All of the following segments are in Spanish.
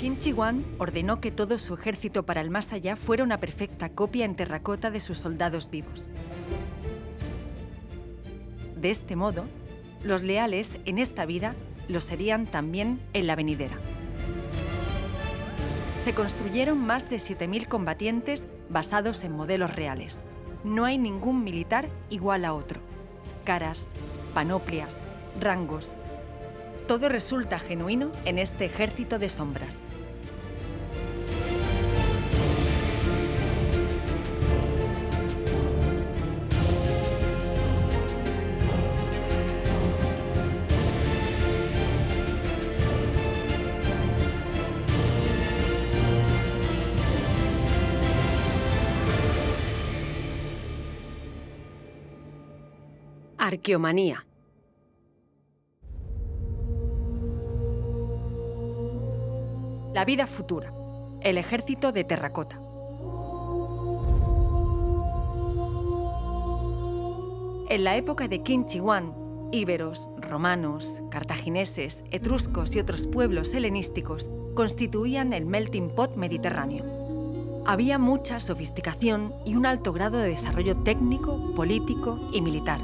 Kim Chi-hwan ordenó que todo su ejército para el más allá fuera una perfecta copia en terracota de sus soldados vivos. De este modo, los leales en esta vida lo serían también en la venidera. Se construyeron más de 7.000 combatientes basados en modelos reales. No hay ningún militar igual a otro. Caras, panoplias, rangos. Todo resulta genuino en este ejército de sombras. Arqueomanía. La vida futura. El ejército de terracota. En la época de Qin Shi Huang, íberos, romanos, cartagineses, etruscos y otros pueblos helenísticos constituían el melting pot mediterráneo. Había mucha sofisticación y un alto grado de desarrollo técnico, político y militar.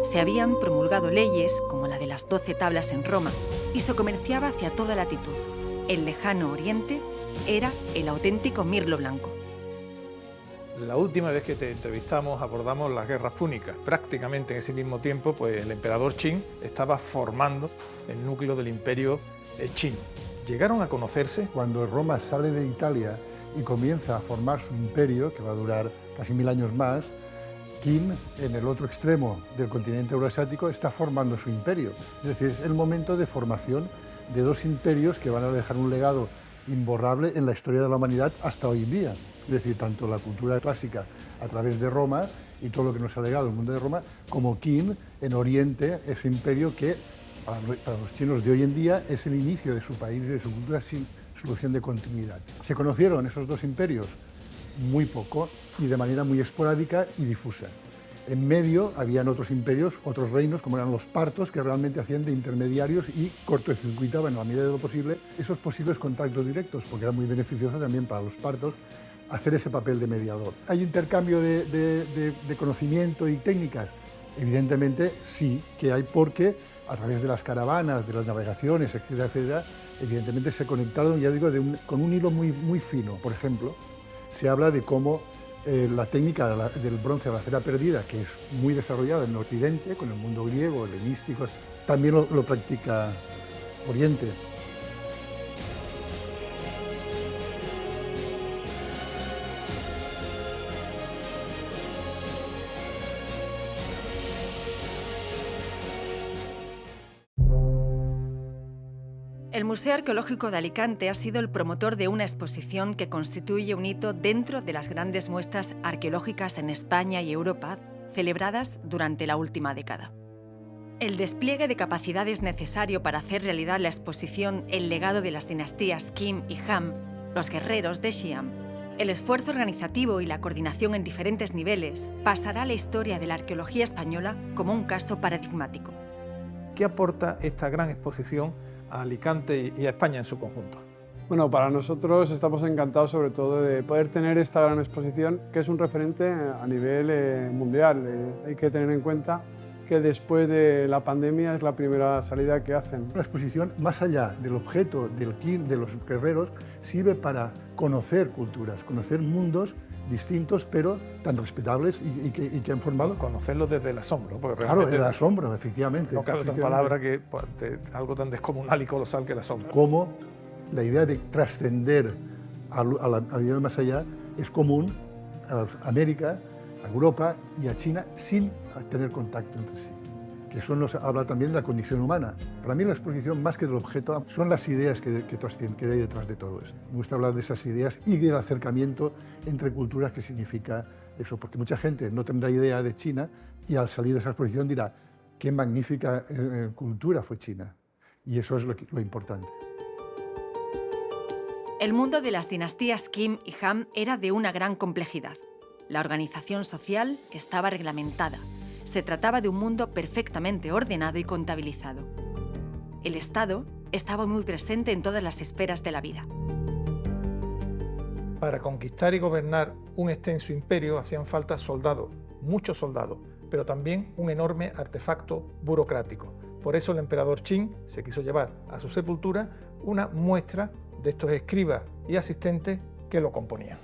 Se habían promulgado leyes, como la de las 12 tablas en Roma, y se comerciaba hacia toda latitud. El lejano Oriente era el auténtico mirlo blanco. La última vez que te entrevistamos abordamos las guerras púnicas. Prácticamente en ese mismo tiempo, pues el emperador Qin estaba formando el núcleo del imperio chino. Llegaron a conocerse. Cuando Roma sale de Italia y comienza a formar su imperio, que va a durar casi 1000 años más, Qin, en el otro extremo del continente euroasiático, está formando su imperio. Es decir, es el momento de formación de dos imperios que van a dejar un legado imborrable en la historia de la humanidad hasta hoy en día. Es decir, tanto la cultura clásica a través de Roma y todo lo que nos ha legado el mundo de Roma, como Qin en Oriente, ese imperio que para los chinos de hoy en día es el inicio de su país y de su cultura sin solución de continuidad. Se conocieron esos dos imperios muy poco y de manera muy esporádica y difusa. En medio habían otros imperios, otros reinos, como eran los partos, que realmente hacían de intermediarios y cortocircuitaban, en la medida de lo posible, esos posibles contactos directos, porque era muy beneficioso también para los partos hacer ese papel de mediador. ¿Hay intercambio de conocimiento y técnicas? Evidentemente sí que hay, porque a través de las caravanas, de las navegaciones, etcétera, etcétera, evidentemente se conectaron, ya digo, con un hilo muy fino. Por ejemplo, se habla de cómo la técnica del bronce a la cera perdida, que es muy desarrollada en Occidente, con el mundo griego, helenístico, también lo practica Oriente. El Museo Arqueológico de Alicante ha sido el promotor de una exposición que constituye un hito dentro de las grandes muestras arqueológicas en España y Europa celebradas durante la última década. El despliegue de capacidades necesario para hacer realidad la exposición El legado de las dinastías Qin y Han, los guerreros de Xi'an, el esfuerzo organizativo y la coordinación en diferentes niveles pasará a la historia de la arqueología española como un caso paradigmático. ¿Qué aporta esta gran exposición a Alicante y a España en su conjunto? Bueno, para nosotros estamos encantados sobre todo de poder tener esta gran exposición, que es un referente a nivel mundial. Hay que tener en cuenta que después de la pandemia es la primera salida que hacen. La exposición, más allá del objeto del Qin, de los guerreros, sirve para conocer culturas, conocer mundos distintos, pero tan respetables y que han formado. Conocerlos desde el asombro. Porque claro, el asombro, efectivamente. No cabe otra palabra que algo tan descomunal y colosal que el asombro. Como la idea de trascender a la vida del más allá es común a América, a Europa y a China sin tener contacto entre sí. Que eso nos habla también de la condición humana. Para mí la exposición, más que del objeto, son las ideas que hay detrás de todo esto. Me gusta hablar de esas ideas y del acercamiento entre culturas, que significa eso, porque mucha gente no tendrá idea de China y al salir de esa exposición dirá qué magnífica cultura fue China. Y eso es lo importante. El mundo de las dinastías Qin y Han era de una gran complejidad. La organización social estaba reglamentada. Se trataba de un mundo perfectamente ordenado y contabilizado. el Estado estaba muy presente en todas las esferas de la vida. Para conquistar y gobernar un extenso imperio hacían falta soldados, muchos soldados, pero también un enorme artefacto burocrático. Por eso el emperador Qin se quiso llevar a su sepultura una muestra de estos escribas y asistentes que lo componían.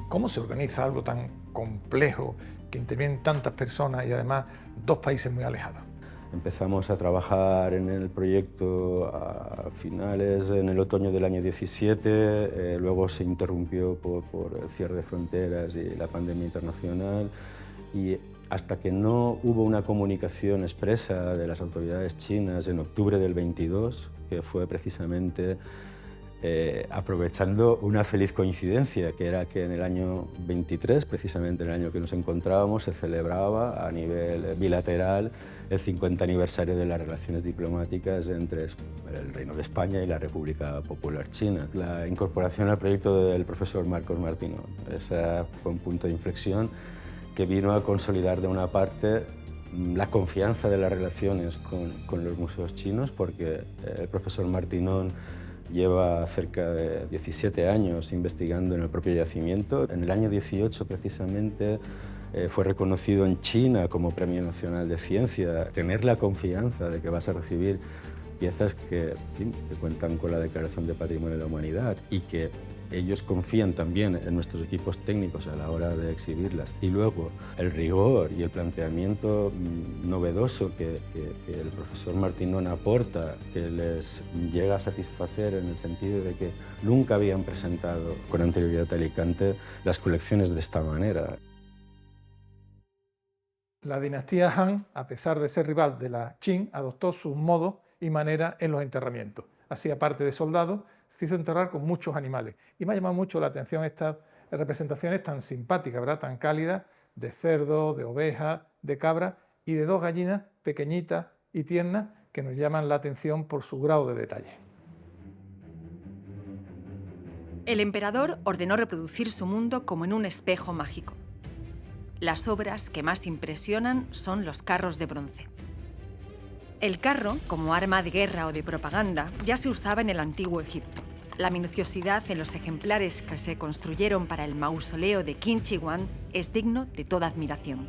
¿Cómo se organiza algo tan complejo que intervienen tantas personas y además dos países muy alejados? Empezamos a trabajar en el proyecto a finales, en el otoño del año 17, luego se interrumpió por el cierre de fronteras y la pandemia internacional, y hasta que no hubo una comunicación expresa de las autoridades chinas en octubre del 22, que fue precisamente aprovechando una feliz coincidencia, que era que en el año 23, precisamente en el año que nos encontrábamos, se celebraba a nivel bilateral el 50 aniversario de las relaciones diplomáticas entre el Reino de España y la República Popular China. La incorporación al proyecto del profesor Marcos Martinón, ese fue un punto de inflexión que vino a consolidar de una parte la confianza de las relaciones con los museos chinos, porque el profesor Martinón lleva cerca de 17 años investigando en el propio yacimiento. En el año 18, precisamente, fue reconocido en China como Premio Nacional de Ciencia. Tener la confianza de que vas a recibir piezas que, en fin, que cuentan con la Declaración de Patrimonio de la Humanidad y que ellos confían también en nuestros equipos técnicos a la hora de exhibirlas. Y luego el rigor y el planteamiento novedoso que el profesor Martinón aporta, que les llega a satisfacer en el sentido de que nunca habían presentado con anterioridad a Alicante las colecciones de esta manera. La dinastía Han, a pesar de ser rival de la Qin, adoptó sus modos y maneras en los enterramientos. Así, aparte de soldados, se hizo enterrar con muchos animales. Y me ha llamado mucho la atención estas representaciones tan simpáticas, ¿verdad?, tan cálidas, de cerdo, de oveja, de cabra y de dos gallinas pequeñitas y tiernas que nos llaman la atención por su grado de detalle. El emperador ordenó reproducir su mundo como en un espejo mágico. Las obras que más impresionan son los carros de bronce. El carro, como arma de guerra o de propaganda, ya se usaba en el antiguo Egipto. La minuciosidad en los ejemplares que se construyeron para el mausoleo de Qin Shi Huang es digno de toda admiración.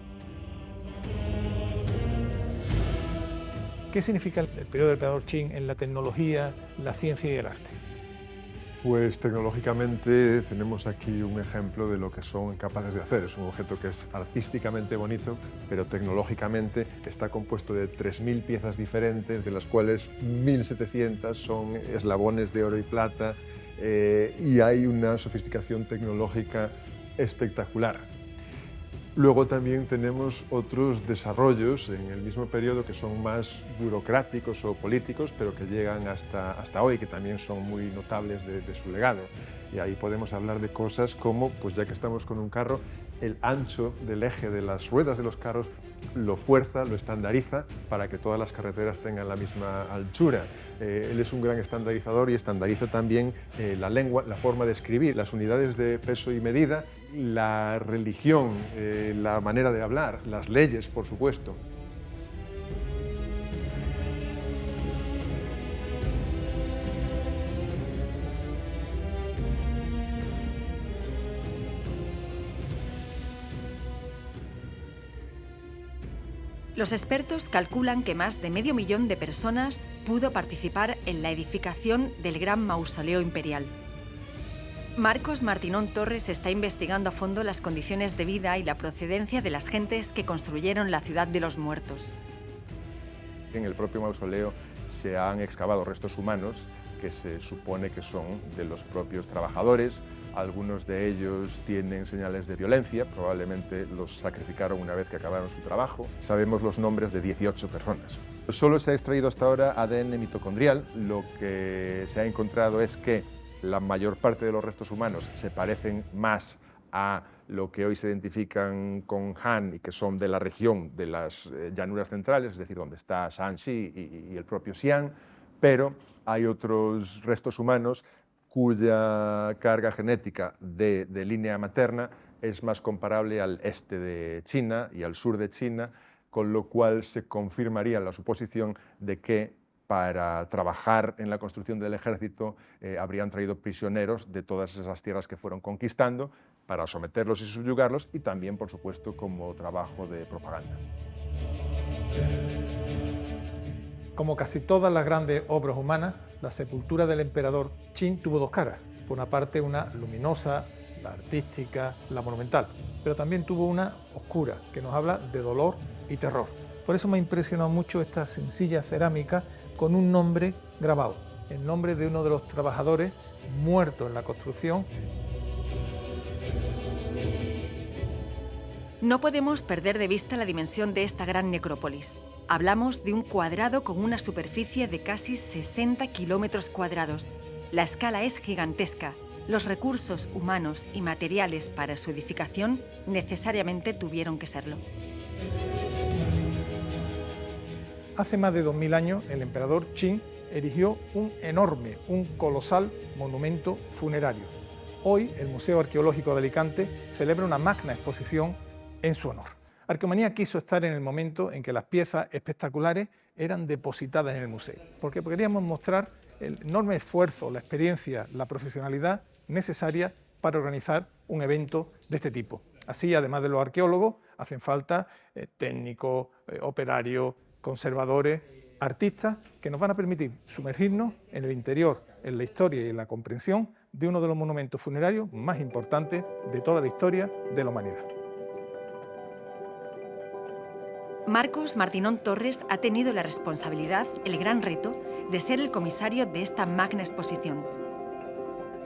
¿Qué significa el periodo del emperador Qin en la tecnología, la ciencia y el arte? Pues tecnológicamente tenemos aquí un ejemplo de lo que son capaces de hacer. Es un objeto que es artísticamente bonito, pero tecnológicamente está compuesto de 3.000 piezas diferentes, de las cuales 1.700 son eslabones de oro y plata, y hay una sofisticación tecnológica espectacular. Luego también tenemos otros desarrollos en el mismo periodo que son más burocráticos o políticos, pero que llegan hasta hoy, que también son muy notables de su legado. Y ahí podemos hablar de cosas como, pues ya que estamos con un carro, el ancho del eje de las ruedas de los carros lo fuerza, lo estandariza para que todas las carreteras tengan la misma altura. Él es un gran estandarizador y estandariza también la lengua, la forma de escribir, las unidades de peso y medida, la religión, la manera de hablar, las leyes, por supuesto. Los expertos calculan que más de 500.000 de personas pudo participar en la edificación del gran mausoleo imperial. Marcos Martinón Torres está investigando a fondo las condiciones de vida y la procedencia de las gentes que construyeron la ciudad de los muertos. En el propio mausoleo se han excavado restos humanos que se supone que son de los propios trabajadores. Algunos de ellos tienen señales de violencia, probablemente los sacrificaron una vez que acabaron su trabajo. Sabemos los nombres de 18 personas. Solo se ha extraído hasta ahora ADN mitocondrial. Lo que se ha encontrado es que la mayor parte de los restos humanos se parecen más a lo que hoy se identifican con Han y que son de la región de las llanuras centrales, es decir, donde está Shanxi y el propio Xi'an, pero hay otros restos humanos cuya carga genética de línea materna es más comparable al este de China y al sur de China, con lo cual se confirmaría la suposición de que para trabajar en la construcción del ejército habrían traído prisioneros de todas esas tierras que fueron conquistando para someterlos y subyugarlos, y también, por supuesto, como trabajo de propaganda. Como casi todas las grandes obras humanas, la sepultura del emperador Qin tuvo dos caras. Por una parte, una luminosa, la artística, la monumental, pero también tuvo una oscura, que nos habla de dolor y terror. Por eso me ha impresionado mucho esta sencilla cerámica con un nombre grabado, el nombre de uno de los trabajadores muertos en la construcción. No podemos perder de vista la dimensión de esta gran necrópolis. Hablamos de un cuadrado con una superficie de casi 60 kilómetros cuadrados. La escala es gigantesca. Los recursos humanos y materiales para su edificación necesariamente tuvieron que serlo. Hace más de 2000 años, el emperador Qin erigió un enorme, un colosal monumento funerario. Hoy, el Museo Arqueológico de Alicante celebra una magna exposición en su honor. Arqueomanía quiso estar en el momento en que las piezas espectaculares eran depositadas en el museo, porque queríamos mostrar el enorme esfuerzo, la experiencia, la profesionalidad necesaria para organizar un evento de este tipo. Así, además de los arqueólogos, hacen falta técnicos, operarios, conservadores, artistas, que nos van a permitir sumergirnos en el interior, en la historia y en la comprensión de uno de los monumentos funerarios más importantes de toda la historia de la humanidad. Marcos Martinón Torres ha tenido la responsabilidad, el gran reto, de ser el comisario de esta magna exposición.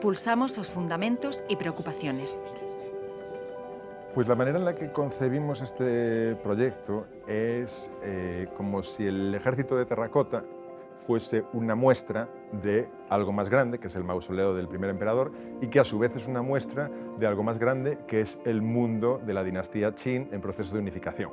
Pulsamos sus fundamentos y preocupaciones. Pues la manera en la que concebimos este proyecto es como si el ejército de terracota fuese una muestra de algo más grande, que es el mausoleo del primer emperador, y que a su vez es una muestra de algo más grande, que es el mundo de la dinastía Qin en proceso de unificación.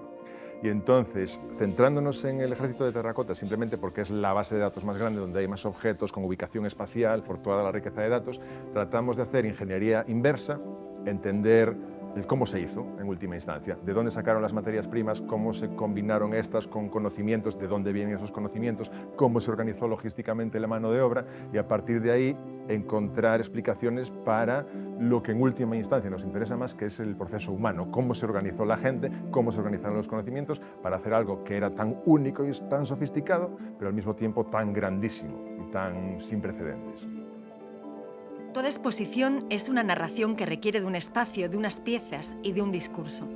Y entonces, centrándonos en el ejército de terracota, simplemente porque es la base de datos más grande, donde hay más objetos con ubicación espacial por toda la riqueza de datos, tratamos de hacer ingeniería inversa, entender el cómo se hizo en última instancia, de dónde sacaron las materias primas, cómo se combinaron estas con conocimientos, de dónde vienen esos conocimientos, cómo se organizó logísticamente la mano de obra, y a partir de ahí encontrar explicaciones para lo que en última instancia nos interesa más, que es el proceso humano, cómo se organizó la gente, cómo se organizaron los conocimientos para hacer algo que era tan único y tan sofisticado, pero al mismo tiempo tan grandísimo y tan sin precedentes. Toda exposición es una narración que requiere de un espacio, de unas piezas y de un discurso.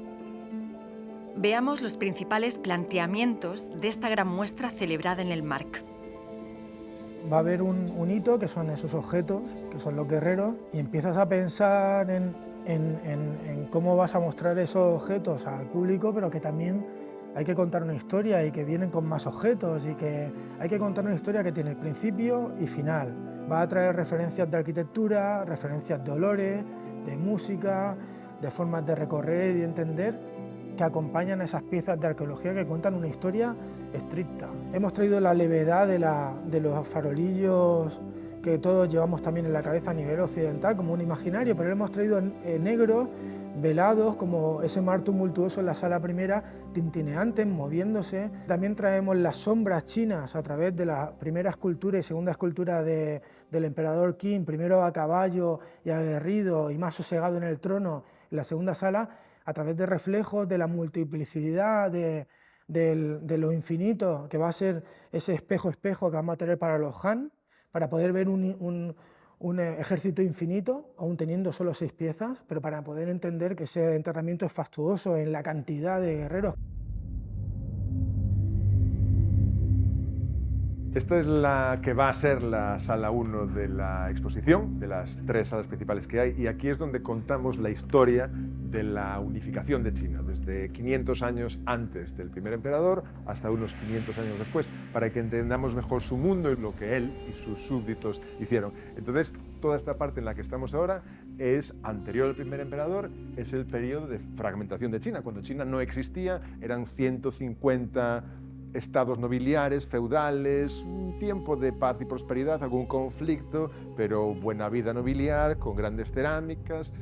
Veamos los principales planteamientos de esta gran muestra celebrada en el MARC. Va a haber un hito, que son esos objetos, que son los guerreros, y empiezas a pensar en cómo vas a mostrar esos objetos al público, pero que también hay que contar una historia y que vienen con más objetos, y que hay que contar una historia que tiene principio y final. Va a traer referencias de arquitectura, referencias de olores, de música, de formas de recorrer y entender, que acompañan a esas piezas de arqueología que cuentan una historia estricta. Hemos traído la levedad de los farolillos que todos llevamos también en la cabeza a nivel occidental como un imaginario, pero lo hemos traído en negro, velados, como ese mar tumultuoso en la sala primera, tintineantes, moviéndose. También traemos las sombras chinas a través de la primera escultura y segunda escultura del emperador Qin, primero a caballo y aguerrido y más sosegado en el trono en la segunda sala, a través de reflejos de la multiplicidad, de lo infinito, que va a ser ese espejo-espejo que vamos a tener para los Han, para poder ver un ejército infinito, aún teniendo solo 6 piezas, pero para poder entender que ese enterramiento es fastuoso en la cantidad de guerreros. Esta es la que va a ser la sala 1 de la exposición, de las 3 salas principales que hay, y aquí es donde contamos la historia de la unificación de China, desde 500 años antes del primer emperador hasta unos 500 años después, para que entendamos mejor su mundo y lo que él y sus súbditos hicieron. Entonces, toda esta parte en la que estamos ahora es anterior al primer emperador, es el periodo de fragmentación de China. Cuando China no existía, eran 150 estados nobiliares, feudales, un tiempo de paz y prosperidad, algún conflicto, pero buena vida nobiliar, con grandes cerámicas,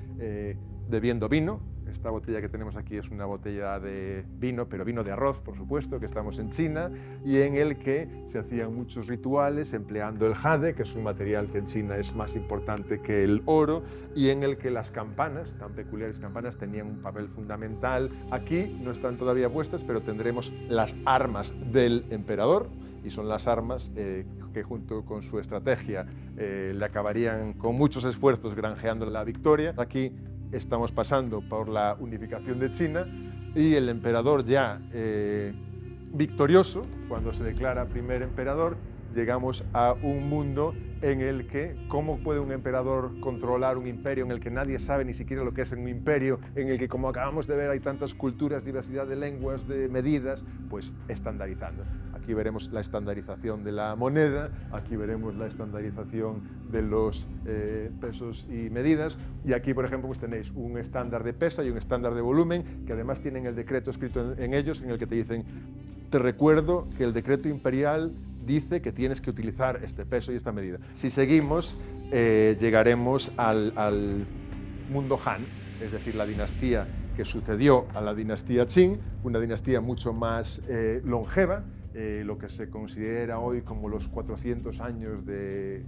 bebiendo vino. Esta botella que tenemos aquí es una botella de vino, pero vino de arroz, por supuesto, que estamos en China, y en el que se hacían muchos rituales empleando el jade, que es un material que en China es más importante que el oro, y en el que las campanas, tan peculiares campanas, tenían un papel fundamental. Aquí no están todavía puestas, pero tendremos las armas del emperador, y son las armas que junto con su estrategia le acabarían con muchos esfuerzos granjeando la victoria. Aquí estamos pasando por la unificación de China y el emperador ya victorioso, cuando se declara primer emperador, llegamos a un mundo en el que, ¿cómo puede un emperador controlar un imperio en el que nadie sabe ni siquiera lo que es un imperio, en el que, como acabamos de ver, hay tantas culturas, diversidad de lenguas, de medidas? Pues estandarizando. Aquí veremos la estandarización de la moneda, aquí veremos la estandarización de los pesos y medidas, y aquí, por ejemplo, pues tenéis un estándar de pesa y un estándar de volumen, que además tienen el decreto escrito en ellos, en el que te dicen: te recuerdo que el decreto imperial dice que tienes que utilizar este peso y esta medida. Si seguimos, llegaremos al mundo Han, es decir, la dinastía que sucedió a la dinastía Qing, una dinastía mucho más longeva, lo que se considera hoy como los 400 años de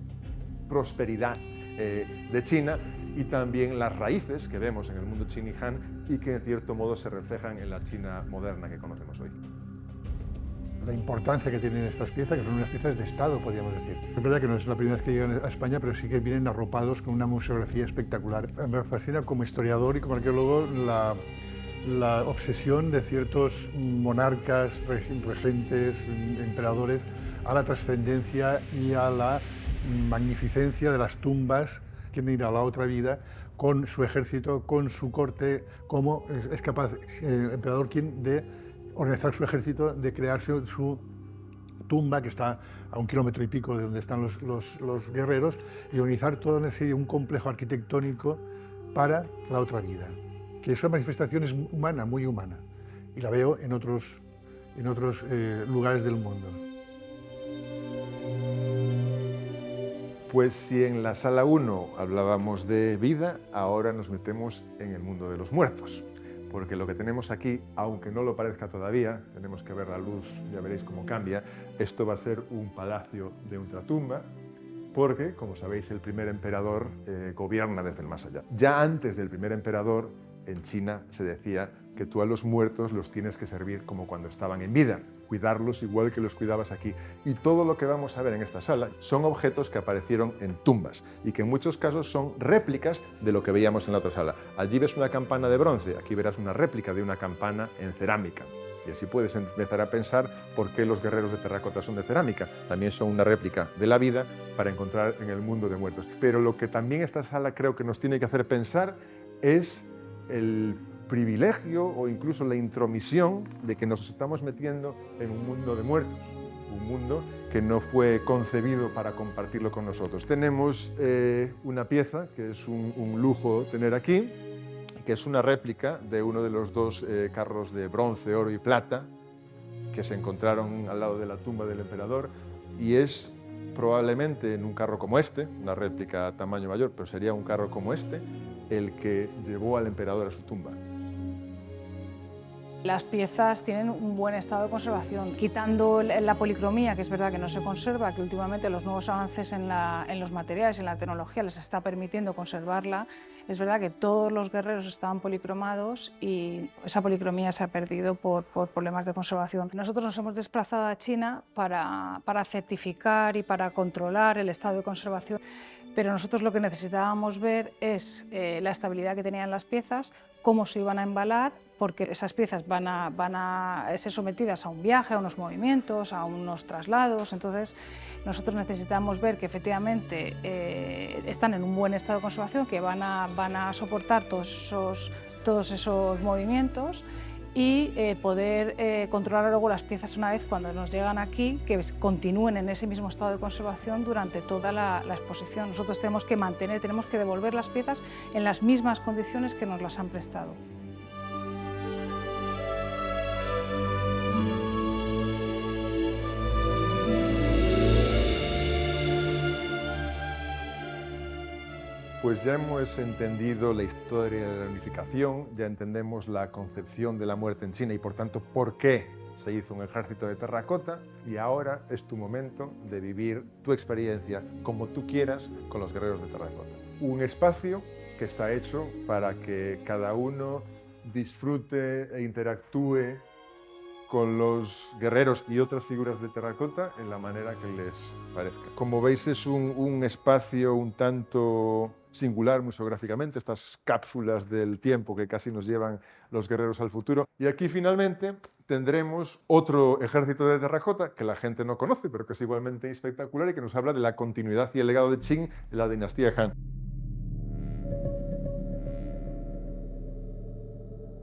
prosperidad de China, y también las raíces que vemos en el mundo Qing y Han y que en cierto modo se reflejan en la China moderna que conocemos hoy. La importancia que tienen estas piezas, que son unas piezas de Estado, podríamos decir. Es verdad que no es la primera vez que llegan a España, pero sí que vienen arropados con una museografía espectacular. Me fascina como historiador y como arqueólogo la obsesión de ciertos monarcas, regentes, emperadores, a la trascendencia y a la magnificencia de las tumbas, que quieren ir a la otra vida con su ejército, con su corte, cómo es capaz el emperador Qin de organizar su ejército, de crearse su tumba, que está a 1,5 kilómetros de donde están los guerreros, y organizar toda una serie, un complejo arquitectónico para la otra vida. Que esa manifestación es humana, muy humana, y la veo en otros lugares del mundo. Pues si en la sala 1 hablábamos de vida, ahora nos metemos en el mundo de los muertos. Porque lo que tenemos aquí, aunque no lo parezca todavía, tenemos que ver la luz, ya veréis cómo cambia, esto va a ser un palacio de ultratumba, porque, como sabéis, el primer emperador gobierna desde el más allá. Ya antes del primer emperador, en China se decía que tú a los muertos los tienes que servir como cuando estaban en vida, cuidarlos igual que los cuidabas aquí. Y todo lo que vamos a ver en esta sala son objetos que aparecieron en tumbas y que en muchos casos son réplicas de lo que veíamos en la otra sala. Allí ves una campana de bronce, aquí verás una réplica de una campana en cerámica. Y así puedes empezar a pensar por qué los guerreros de terracota son de cerámica. También son una réplica de la vida para encontrar en el mundo de muertos. Pero lo que también esta sala creo que nos tiene que hacer pensar es el privilegio o incluso la intromisión de que nos estamos metiendo en un mundo de muertos, un mundo que no fue concebido para compartirlo con nosotros. Tenemos una pieza que es un lujo tener aquí, que es una réplica de uno de los dos carros de bronce, oro y plata que se encontraron al lado de la tumba del emperador, y es probablemente en un carro como este, una réplica a tamaño mayor, pero sería un carro como este, el que llevó al emperador a su tumba. Las piezas tienen un buen estado de conservación, quitando la policromía, que es verdad que no se conserva, que últimamente los nuevos avances en los materiales, en la tecnología, les está permitiendo conservarla. Es verdad que todos los guerreros estaban policromados y esa policromía se ha perdido por problemas de conservación. Nosotros nos hemos desplazado a China para certificar y para controlar el estado de conservación, pero nosotros lo que necesitábamos ver es la estabilidad que tenían las piezas, cómo se iban a embalar, porque esas piezas van a ser sometidas a un viaje, a unos movimientos, a unos traslados. Entonces, nosotros necesitamos ver que efectivamente están en un buen estado de conservación, que van a soportar todos esos movimientos y poder controlar luego las piezas una vez cuando nos llegan aquí, que continúen en ese mismo estado de conservación durante toda la exposición. Nosotros tenemos que devolver las piezas en las mismas condiciones que nos las han prestado. Pues ya hemos entendido la historia de la unificación, ya entendemos la concepción de la muerte en China y por tanto por qué se hizo un ejército de terracota, y ahora es tu momento de vivir tu experiencia como tú quieras con los guerreros de terracota. Un espacio que está hecho para que cada uno disfrute e interactúe con los guerreros y otras figuras de terracota en la manera que les parezca. Como veis, es un espacio un tanto singular museográficamente, estas cápsulas del tiempo que casi nos llevan los guerreros al futuro. Y aquí finalmente tendremos otro ejército de terracota que la gente no conoce, pero que es igualmente espectacular y que nos habla de la continuidad y el legado de Qing en la dinastía Han.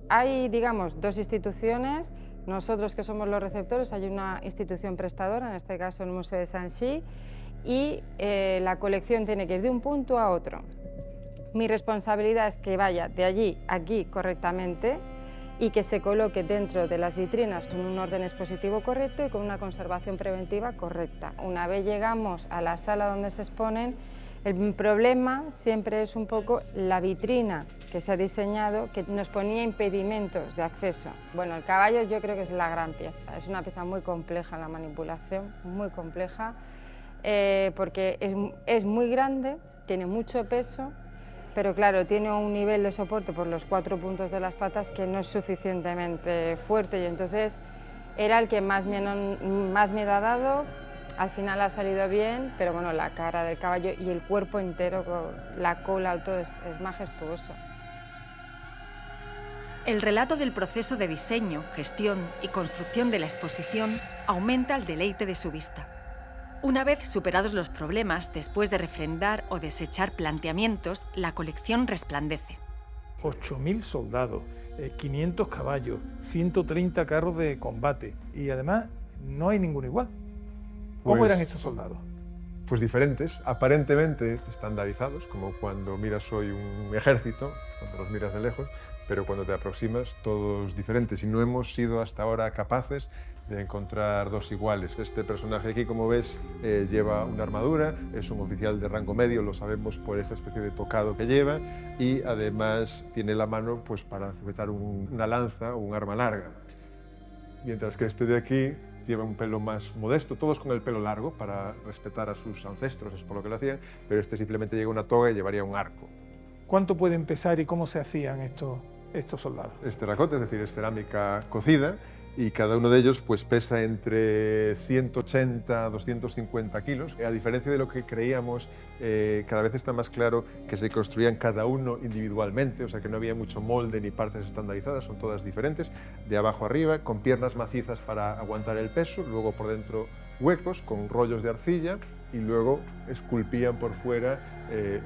Hay, digamos, dos instituciones. Nosotros, que somos los receptores, hay una institución prestadora, en este caso el Museo de Shanxi, y la colección tiene que ir de un punto a otro. Mi responsabilidad es que vaya de allí a aquí correctamente y que se coloque dentro de las vitrinas con un orden expositivo correcto y con una conservación preventiva correcta. Una vez llegamos a la sala donde se exponen, el problema siempre es un poco la vitrina que se ha diseñado, que nos ponía impedimentos de acceso. Bueno, el caballo yo creo que es la gran pieza, es una pieza muy compleja la manipulación, muy compleja, porque es muy grande, tiene mucho peso, pero claro, tiene un nivel de soporte por los 4 puntos de las patas que no es suficientemente fuerte, y entonces era el que más miedo ha dado. Al final ha salido bien, pero bueno, la cara del caballo y el cuerpo entero, la cola, todo es majestuoso. El relato del proceso de diseño, gestión y construcción de la exposición aumenta el deleite de su vista. Una vez superados los problemas, después de refrendar o desechar planteamientos, la colección resplandece. 8.000 soldados, 500 caballos, 130 carros de combate y además no hay ninguno igual. ¿Cómo eran estos soldados? Pues diferentes, aparentemente estandarizados, como cuando miras hoy un ejército, cuando los miras de lejos, pero cuando te aproximas todos diferentes, y no hemos sido hasta ahora capaces de encontrar dos iguales. Este personaje aquí, como ves, lleva una armadura, es un oficial de rango medio, lo sabemos por esta especie de tocado que lleva, y además tiene la mano pues, para sujetar una lanza o un arma larga. Mientras que este de aquí lleva un pelo más modesto, todos con el pelo largo para respetar a sus ancestros, es por lo que lo hacían, pero este simplemente lleva una toga y llevaría un arco. ¿Cuánto puede empezar y cómo se hacían estos soldados? Es terracota, es decir, es cerámica cocida, y cada uno de ellos pues, pesa entre 180 a 250 kilos. A diferencia de lo que creíamos, cada vez está más claro que se construían cada uno individualmente, o sea que no había mucho molde ni partes estandarizadas, son todas diferentes, de abajo arriba, con piernas macizas para aguantar el peso, luego por dentro huecos con rollos de arcilla y luego esculpían por fuera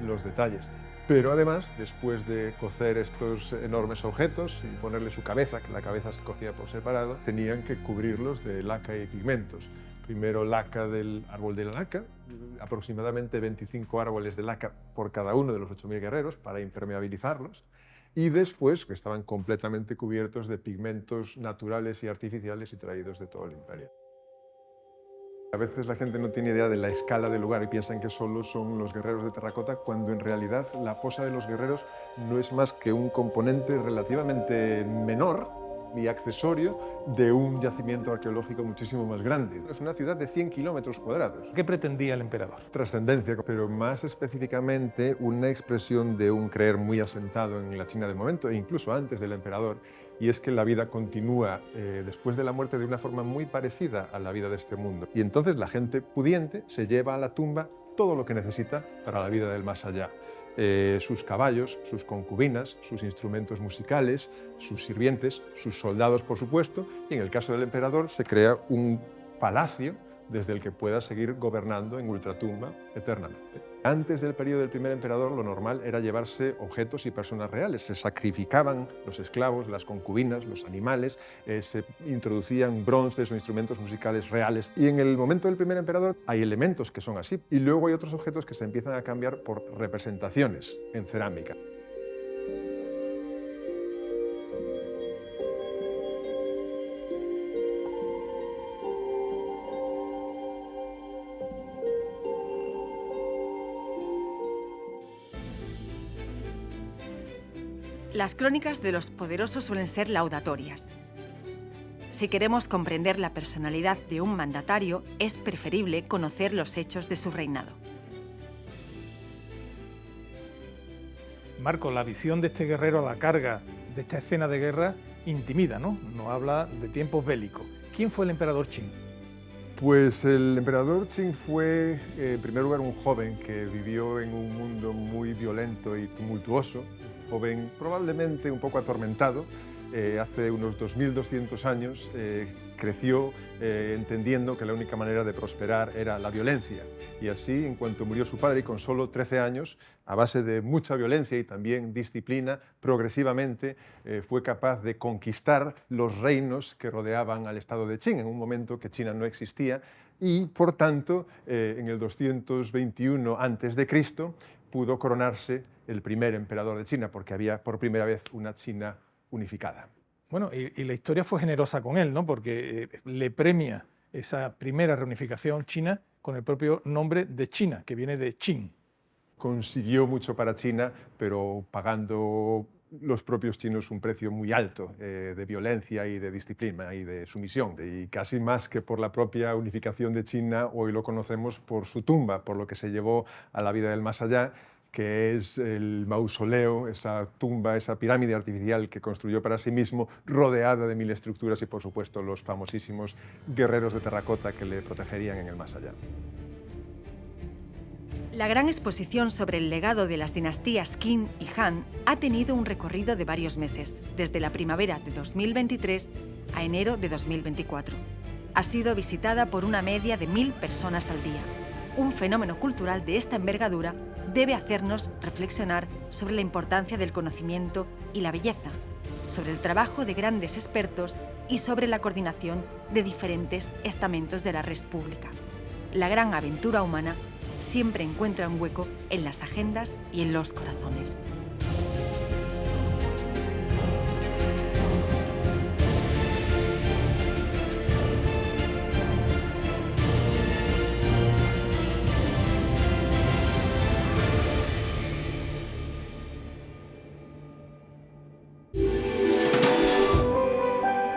los detalles. Pero además, después de cocer estos enormes objetos y ponerle su cabeza, que la cabeza se cocía por separado, tenían que cubrirlos de laca y pigmentos. Primero laca del árbol de la laca, aproximadamente 25 árboles de laca por cada uno de los 8.000 guerreros para impermeabilizarlos, y después que estaban completamente cubiertos de pigmentos naturales y artificiales y traídos de todo el imperio. A veces la gente no tiene idea de la escala del lugar y piensan que solo son los guerreros de terracota, cuando en realidad la fosa de los guerreros no es más que un componente relativamente menor y accesorio de un yacimiento arqueológico muchísimo más grande. Es una ciudad de 100 kilómetros cuadrados. ¿Qué pretendía el emperador? Trascendencia, pero más específicamente una expresión de un creer muy asentado en la China del momento e incluso antes del emperador, y es que la vida continúa después de la muerte de una forma muy parecida a la vida de este mundo. Y entonces la gente pudiente se lleva a la tumba todo lo que necesita para la vida del más allá. Sus caballos, sus concubinas, sus instrumentos musicales, sus sirvientes, sus soldados, por supuesto, y en el caso del emperador se crea un palacio desde el que pueda seguir gobernando en ultratumba eternamente. Antes del periodo del primer emperador, lo normal era llevarse objetos y personas reales. Se sacrificaban los esclavos, las concubinas, los animales, se introducían bronces o instrumentos musicales reales. Y en el momento del primer emperador hay elementos que son así. Y luego hay otros objetos que se empiezan a cambiar por representaciones en cerámica. Las crónicas de los poderosos suelen ser laudatorias. Si queremos comprender la personalidad de un mandatario, es preferible conocer los hechos de su reinado. Marco, la visión de este guerrero a la carga de esta escena de guerra intimida, ¿no? Nos habla de tiempos bélicos. ¿Quién fue el emperador Qin? Pues el emperador Qin fue, en primer lugar, un joven que vivió en un mundo muy violento y tumultuoso, un joven probablemente un poco atormentado. Hace unos 2200 años creció entendiendo que la única manera de prosperar era la violencia. Y así, en cuanto murió su padre, y con solo 13 años, a base de mucha violencia y también disciplina, progresivamente fue capaz de conquistar los reinos que rodeaban al estado de Qin, en un momento que China no existía, y por tanto, en el 221 a.C., pudo coronarse el primer emperador de China, porque había por primera vez una China unificada. Bueno, y la historia fue generosa con él, ¿no? Porque le premia esa primera reunificación china con el propio nombre de China, que viene de Qin. Consiguió mucho para China, pero pagando los propios chinos un precio muy alto de violencia y de disciplina y de sumisión. Y casi más que por la propia unificación de China, hoy lo conocemos por su tumba, por lo que se llevó a la vida del más allá, que es el mausoleo, esa tumba, esa pirámide artificial que construyó para sí mismo, rodeada de 1000 estructuras y, por supuesto, los famosísimos guerreros de terracota que le protegerían en el más allá. La gran exposición sobre el legado de las dinastías Qin y Han ha tenido un recorrido de varios meses, desde la primavera de 2023 a enero de 2024. Ha sido visitada por una media de 1000 personas al día. Un fenómeno cultural de esta envergadura debe hacernos reflexionar sobre la importancia del conocimiento y la belleza, sobre el trabajo de grandes expertos y sobre la coordinación de diferentes estamentos de la red pública. La gran aventura humana siempre encuentra un hueco en las agendas y en los corazones.